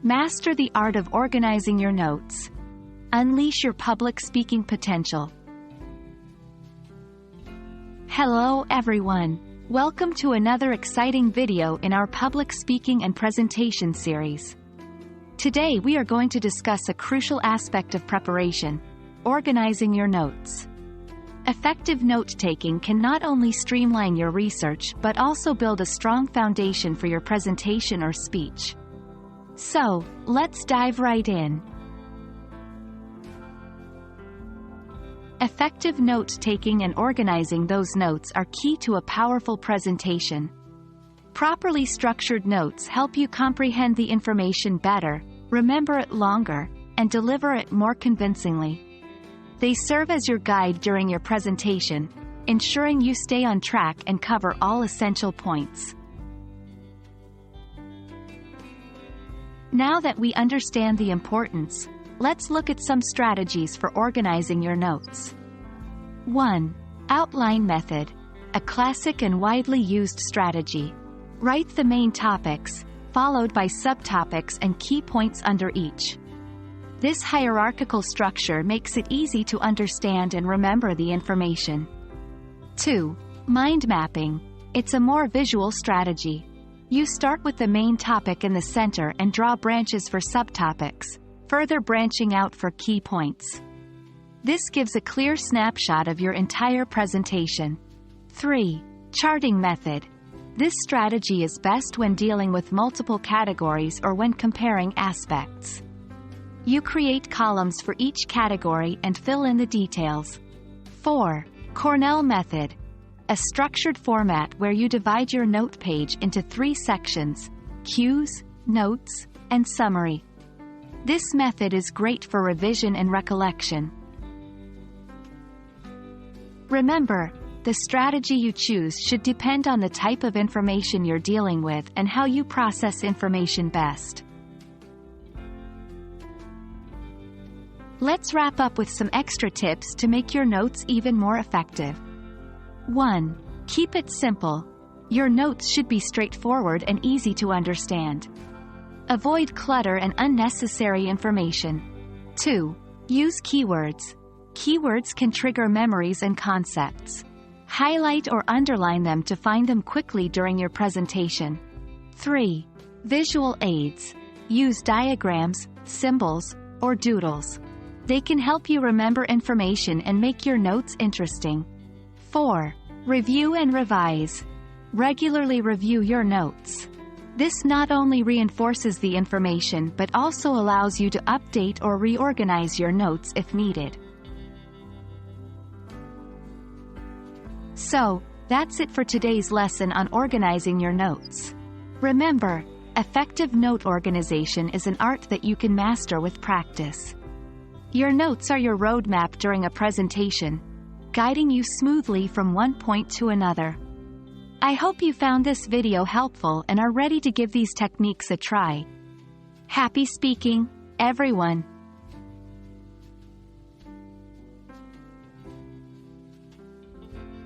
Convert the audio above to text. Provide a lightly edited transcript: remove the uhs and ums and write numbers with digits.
Master the art of organizing your notes. Unleash your public speaking potential. Hello everyone. Welcome to another exciting video in our public speaking and presentation series. Today we are going to discuss a crucial aspect of preparation: organizing your notes. Effective note-taking can not only streamline your research but also build a strong foundation for your presentation or speech. So, let's dive right in. Effective note-taking and organizing those notes are key to a powerful presentation. Properly structured notes help you comprehend the information better, remember it longer, and deliver it more convincingly. They serve as your guide during your presentation, ensuring you stay on track and cover all essential points. Now that we understand the importance, let's look at some strategies for organizing your notes. 1. Outline method. A classic and widely used strategy. Write the main topics, followed by subtopics and key points under each. This hierarchical structure makes it easy to understand and remember the information. 2. Mind mapping. It's a more visual strategy. You start with the main topic in the center and draw branches for subtopics, further branching out for key points. This gives a clear snapshot of your entire presentation. 3. Charting method. This strategy is best when dealing with multiple categories or when comparing aspects. You create columns for each category and fill in the details. 4. Cornell method. A structured format where you divide your note page into 3 sections: cues, notes, and summary. This method is great for revision and recollection. Remember, the strategy you choose should depend on the type of information you're dealing with and how you process information best. Let's wrap up with some extra tips to make your notes even more effective. 1. Keep it simple. Your notes should be straightforward and easy to understand. Avoid clutter and unnecessary information. 2. Use keywords. Keywords can trigger memories and concepts. Highlight or underline them to find them quickly during your presentation. 3. Visual aids. Use diagrams, symbols, or doodles. They can help you remember information and make your notes interesting. 4. Review and revise. Regularly review your notes. This not only reinforces the information but also allows you to update or reorganize your notes if needed. So, that's it for today's lesson on organizing your notes. Remember, effective note organization is an art that you can master with practice. Your notes are your roadmap during a presentation, guiding you smoothly from one point to another. I hope you found this video helpful and are ready to give these techniques a try. Happy speaking, everyone!